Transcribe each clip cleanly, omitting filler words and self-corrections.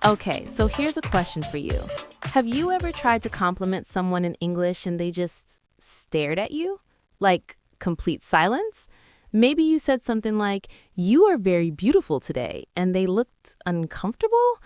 Okay, so here's a question for you. Have you ever tried to compliment someone in English and they just stared at you? Like complete silence? Maybe you said something like, "You are very beautiful today," and they looked uncomfortable?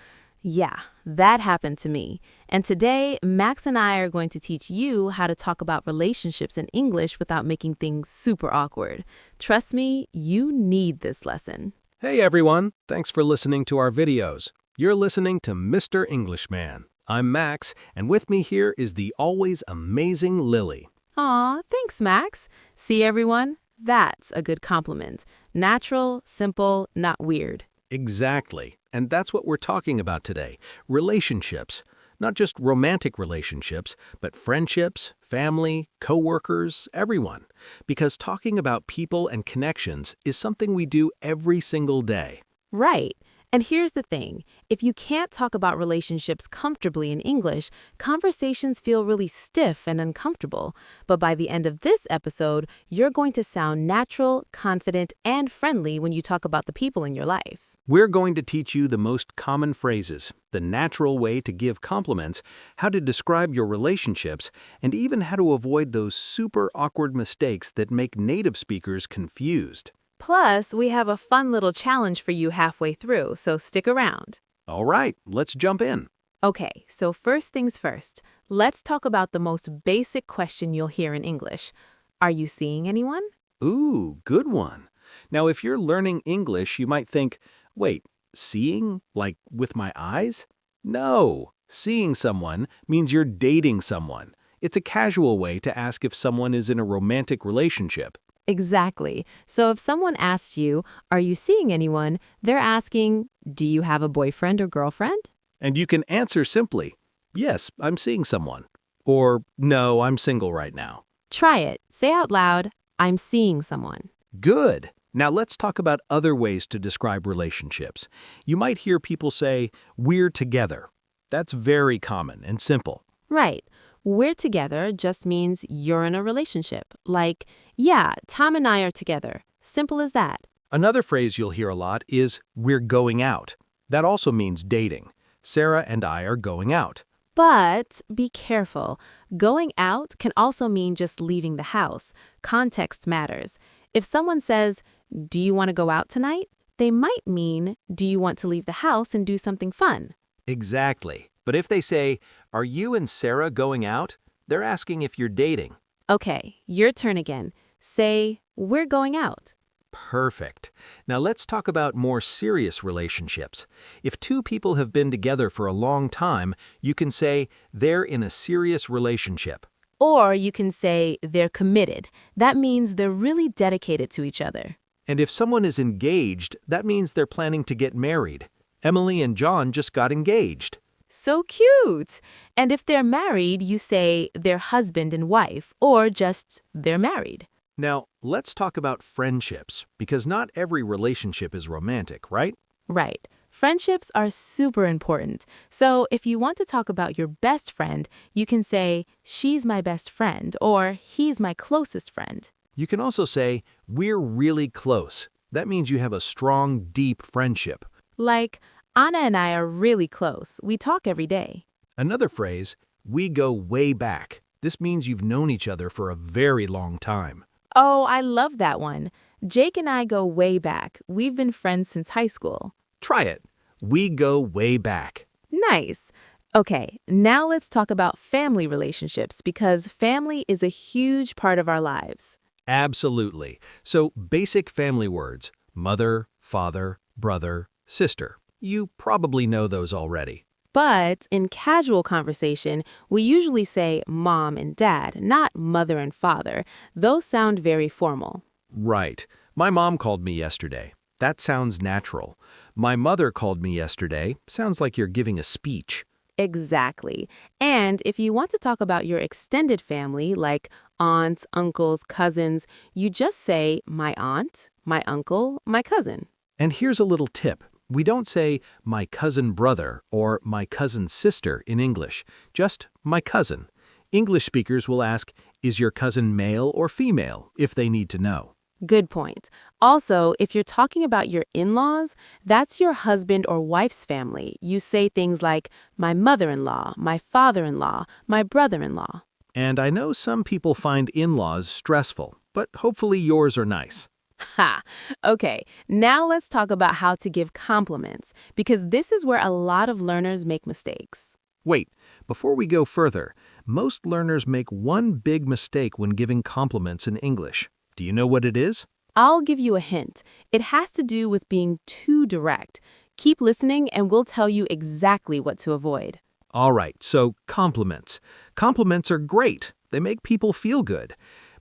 Yeah, that happened to me. And today, Max and I are going to teach you how to talk about relationships in English without making things super awkward. Trust me, you need this lesson. Hey everyone, thanks for listening to our videos. You're listening to Mr. Englishman. I'm Max, and with me here is the always amazing Lily. Aw, thanks, Max. See, everyone? That's a good compliment. Natural, simple, not weird. Exactly, and that's what we're talking about today. Relationships. Not just romantic relationships, but friendships, family, coworkers, everyone. Because talking about people and connections is something we do every single day. Right. And here's the thing. If you can't talk about relationships comfortably in English, conversations feel really stiff and uncomfortable. But by the end of this episode, you're going to sound natural, confident, and friendly when you talk about the people in your life. We're going to teach you the most common phrases, the natural way to give compliments, how to describe your relationships, and even how to avoid those super awkward mistakes that make native speakers confused. Plus, we have a fun little challenge for you halfway through, so stick around. All right, let's jump in. Okay, so first things first, let's talk about the most basic question you'll hear in English. Are you seeing anyone? Ooh, good one. Now, if you're learning English, you might think, wait, seeing? Like with my eyes? No, seeing someone means you're dating someone. It's a casual way to ask if someone is in a romantic relationship. Exactly. So if someone asks you, are you seeing anyone? They're asking, do you have a boyfriend or girlfriend? And you can answer simply, yes, I'm seeing someone. Or, no, I'm single right now. Try it. Say out loud, I'm seeing someone. Good. Now let's talk about other ways to describe relationships. You might hear people say, we're together. That's very common and simple. Right. We're together just means you're in a relationship. Like, yeah, Tom and I are together. Simple as that. Another phrase you'll hear a lot is, we're going out. That also means dating. Sarah and I are going out. But be careful. Going out can also mean just leaving the house. Context matters. If someone says, do you want to go out tonight? They might mean, do you want to leave the house and do something fun? Exactly. But if they say, are you and Sarah going out? They're asking if you're dating. Okay, your turn again. Say, we're going out. Perfect. Now let's talk about more serious relationships. If two people have been together for a long time, you can say they're in a serious relationship. Or you can say they're committed. That means they're really dedicated to each other. And if someone is engaged, that means they're planning to get married. Emily and John just got engaged. So cute! And if they're married, you say they're husband and wife, or just they're married. Now, let's talk about friendships, because not every relationship is romantic, right? Right. Friendships are super important. So if you want to talk about your best friend, you can say, she's my best friend, or he's my closest friend. You can also say, we're really close. That means you have a strong, deep friendship. Like, Anna and I are really close. We talk every day. Another phrase, we go way back. This means you've known each other for a very long time. Oh, I love that one. Jake and I go way back. We've been friends since high school. Try it. We go way back. Nice. Okay, now let's talk about family relationships because family is a huge part of our lives. Absolutely. So basic family words, mother, father, brother, sister. You probably know those already. But in casual conversation, we usually say mom and dad, not mother and father. Those sound very formal. Right. My mom called me yesterday. That sounds natural. My mother called me yesterday. Sounds like you're giving a speech. Exactly. And if you want to talk about your extended family, like aunts, uncles, cousins, you just say my aunt, my uncle, my cousin. And here's a little tip. We don't say my cousin brother or my cousin sister in English, just my cousin. English speakers will ask, is your cousin male or female, if they need to know. Good point. Also, if you're talking about your in-laws, that's your husband or wife's family. You say things like, my mother-in-law, my father-in-law, my brother-in-law. And I know some people find in-laws stressful, but hopefully yours are nice. Ha! Okay, now let's talk about how to give compliments, because this is where a lot of learners make mistakes. Wait, before we go further, most learners make one big mistake when giving compliments in English. Do you know what it is? I'll give you a hint. It has to do with being too direct. Keep listening and we'll tell you exactly what to avoid. All right, so compliments. Compliments are great. They make people feel good.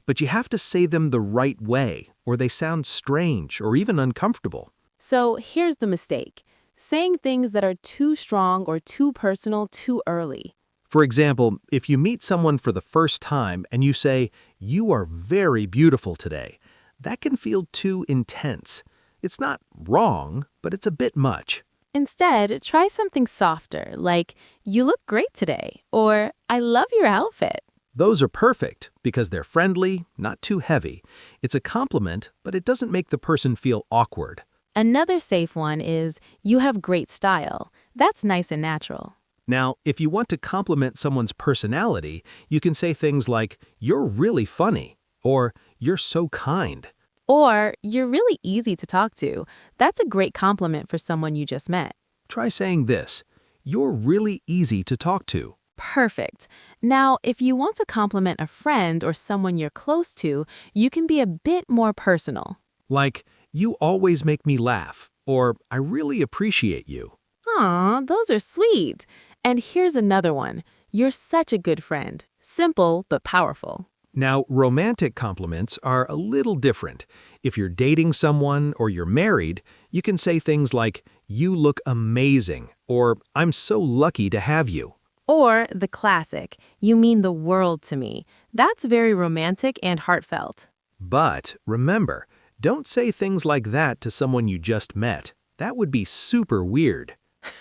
But you have to say them the right way, or they sound strange or even uncomfortable. So here's the mistake. Saying things that are too strong or too personal too early. For example, if you meet someone for the first time and you say, "You are very beautiful today," that can feel too intense. It's not wrong, but it's a bit much. Instead, try something softer, like, you look great today, or I love your outfit. Those are perfect because they're friendly, not too heavy. It's a compliment, but it doesn't make the person feel awkward. Another safe one is, you have great style. That's nice and natural. Now, if you want to compliment someone's personality, you can say things like, "You're really funny," or "You're so kind." Or, you're really easy to talk to. That's a great compliment for someone you just met. Try saying this, "You're really easy to talk to." Perfect. Now, if you want to compliment a friend or someone you're close to, you can be a bit more personal. Like, "You always make me laugh," or "I really appreciate you." Aw, those are sweet. And here's another one. You're such a good friend. Simple, but powerful. Now, romantic compliments are a little different. If you're dating someone or you're married, you can say things like, "You look amazing," or "I'm so lucky to have you." Or the classic, you mean the world to me. That's very romantic and heartfelt. But remember, don't say things like that to someone you just met. That would be super weird.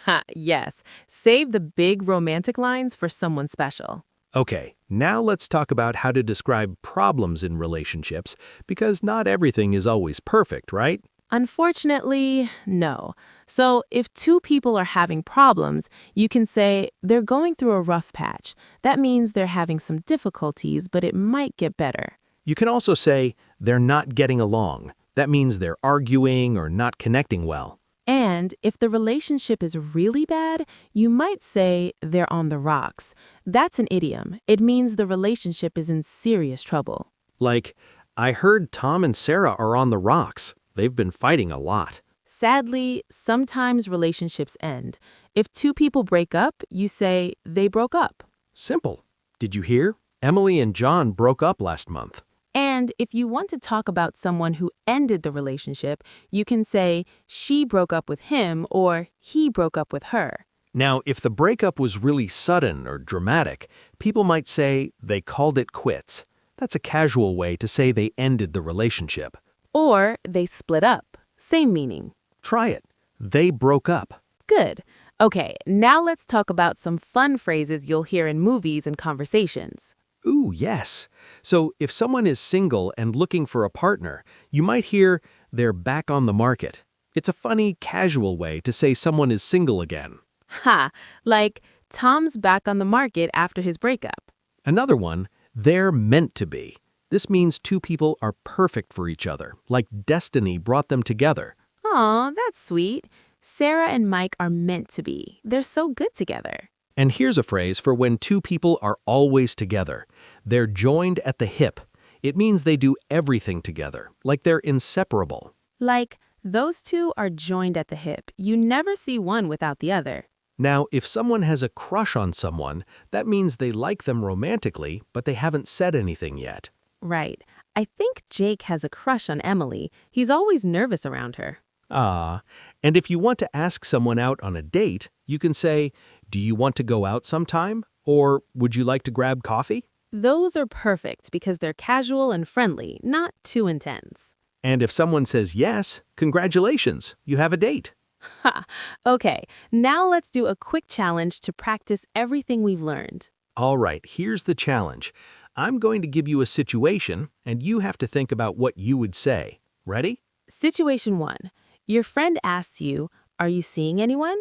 Ha, yes. Save the big romantic lines for someone special. Okay, now let's talk about how to describe problems in relationships, because not everything is always perfect, right? Unfortunately, no. So if two people are having problems, you can say they're going through a rough patch. That means they're having some difficulties, but it might get better. You can also say they're not getting along. That means they're arguing or not connecting well. And if the relationship is really bad, you might say they're on the rocks. That's an idiom. It means the relationship is in serious trouble. Like, "I heard Tom and Sarah are on the rocks. They've been fighting a lot." Sadly, sometimes relationships end. If two people break up, you say they broke up. Simple. Did you hear? Emily and John broke up last month. And if you want to talk about someone who ended the relationship, you can say she broke up with him or he broke up with her. Now, if the breakup was really sudden or dramatic, people might say they called it quits. That's a casual way to say they ended the relationship. Or they split up. Same meaning. Try it. They broke up. Good. Okay, now let's talk about some fun phrases you'll hear in movies and conversations. Ooh, yes. So if someone is single and looking for a partner, you might hear they're back on the market. It's a funny, casual way to say someone is single again. Ha! Like, Tom's back on the market after his breakup. Another one, they're meant to be. This means two people are perfect for each other, like destiny brought them together. Aw, that's sweet. Sarah and Mike are meant to be. They're so good together. And here's a phrase for when two people are always together. They're joined at the hip. It means they do everything together, like they're inseparable. Like, those two are joined at the hip. You never see one without the other. Now, if someone has a crush on someone, that means they like them romantically, but they haven't said anything yet. Right. I think Jake has a crush on Emily. He's always nervous around her. Ah, and if you want to ask someone out on a date, you can say, "Do you want to go out sometime?" Or "Would you like to grab coffee?" Those are perfect because they're casual and friendly, not too intense. And if someone says yes, congratulations, you have a date. Ha! Okay, now let's do a quick challenge to practice everything we've learned. All right, here's the challenge. I'm going to give you a situation, and you have to think about what you would say. Ready? Situation 1. Your friend asks you, "Are you seeing anyone?"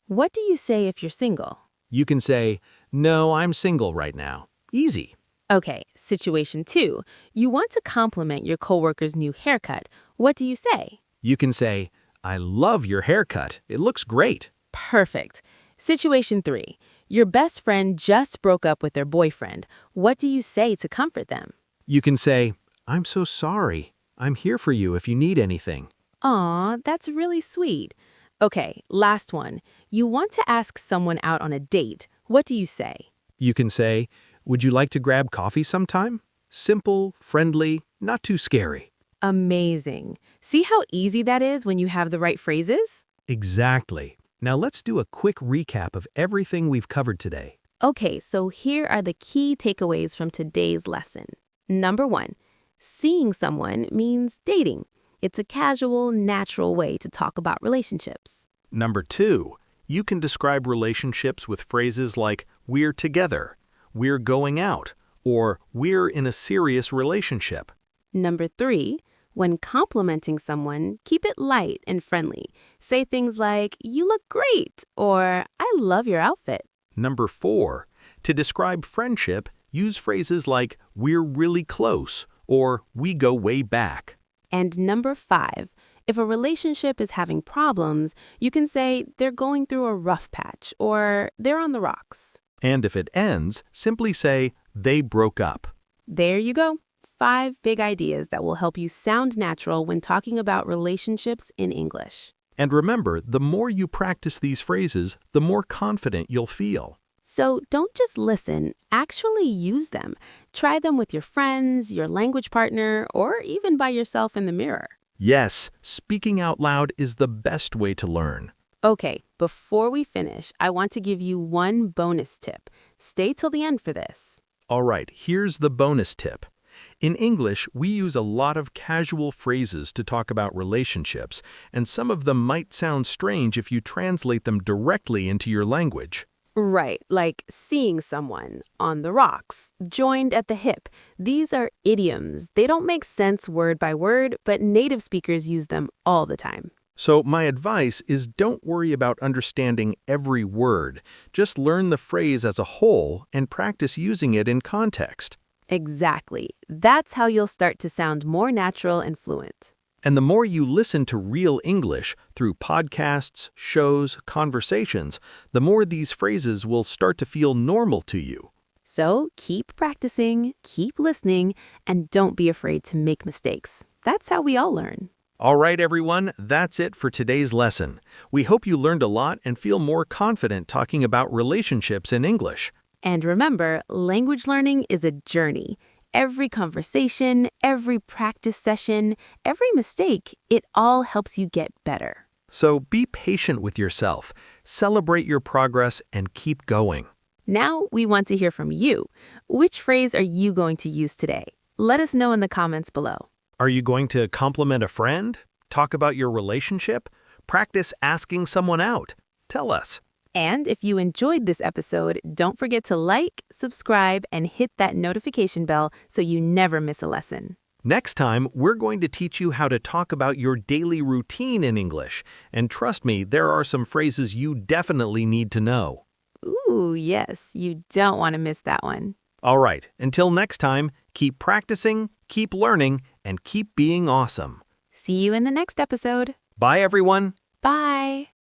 What do you say if you're single? You can say, "No, I'm single right now." Easy. Okay, situation 2. You want to compliment your coworker's new haircut. What do you say? You can say, "I love your haircut. It looks great." Perfect. Situation 3. Your best friend just broke up with their boyfriend. What do you say to comfort them? You can say, "I'm so sorry. I'm here for you if you need anything." Aw, that's really sweet. Okay, last one. You want to ask someone out on a date. What do you say? You can say, "Would you like to grab coffee sometime?" Simple, friendly, not too scary. Amazing. See how easy that is when you have the right phrases? Exactly. Now let's do a quick recap of everything we've covered today. Okay, so here are the key takeaways from today's lesson. Number 1, seeing someone means dating. It's a casual, natural way to talk about relationships. Number 2, you can describe relationships with phrases like "we're together," "we're going out," or "we're in a serious relationship." Number 3, when complimenting someone, keep it light and friendly. Say things like, "You look great," or "I love your outfit." Number 4, to describe friendship, use phrases like "we're really close" or "we go way back." And number 5, if a relationship is having problems, you can say they're going through a rough patch or they're on the rocks. And if it ends, simply say "they broke up." There you go. 5 big ideas that will help you sound natural when talking about relationships in English. And remember, the more you practice these phrases, the more confident you'll feel. So don't just listen, actually use them. Try them with your friends, your language partner, or even by yourself in the mirror. Yes, speaking out loud is the best way to learn. Okay, before we finish, I want to give you one bonus tip. Stay till the end for this. All right, here's the bonus tip. In English, we use a lot of casual phrases to talk about relationships, and some of them might sound strange if you translate them directly into your language. Right, like seeing someone, on the rocks, joined at the hip. These are idioms. They don't make sense word by word, but native speakers use them all the time. So my advice is don't worry about understanding every word. Just learn the phrase as a whole and practice using it in context. Exactly. That's how you'll start to sound more natural and fluent. And the more you listen to real English through podcasts, shows, conversations, the more these phrases will start to feel normal to you. So keep practicing, keep listening, and don't be afraid to make mistakes. That's how we all learn. All right, everyone, that's it for today's lesson. We hope you learned a lot and feel more confident talking about relationships in English. And remember, language learning is a journey. Every conversation, every practice session, every mistake, it all helps you get better. So be patient with yourself, celebrate your progress, and keep going. Now we want to hear from you. Which phrase are you going to use today? Let us know in the comments below. Are you going to compliment a friend? Talk about your relationship? Practice asking someone out? Tell us. And if you enjoyed this episode, don't forget to like, subscribe, and hit that notification bell so you never miss a lesson. Next time, we're going to teach you how to talk about your daily routine in English. And trust me, there are some phrases you definitely need to know. Ooh, yes, you don't want to miss that one. All right, until next time, keep practicing, keep learning, and keep being awesome. See you in the next episode. Bye, everyone. Bye.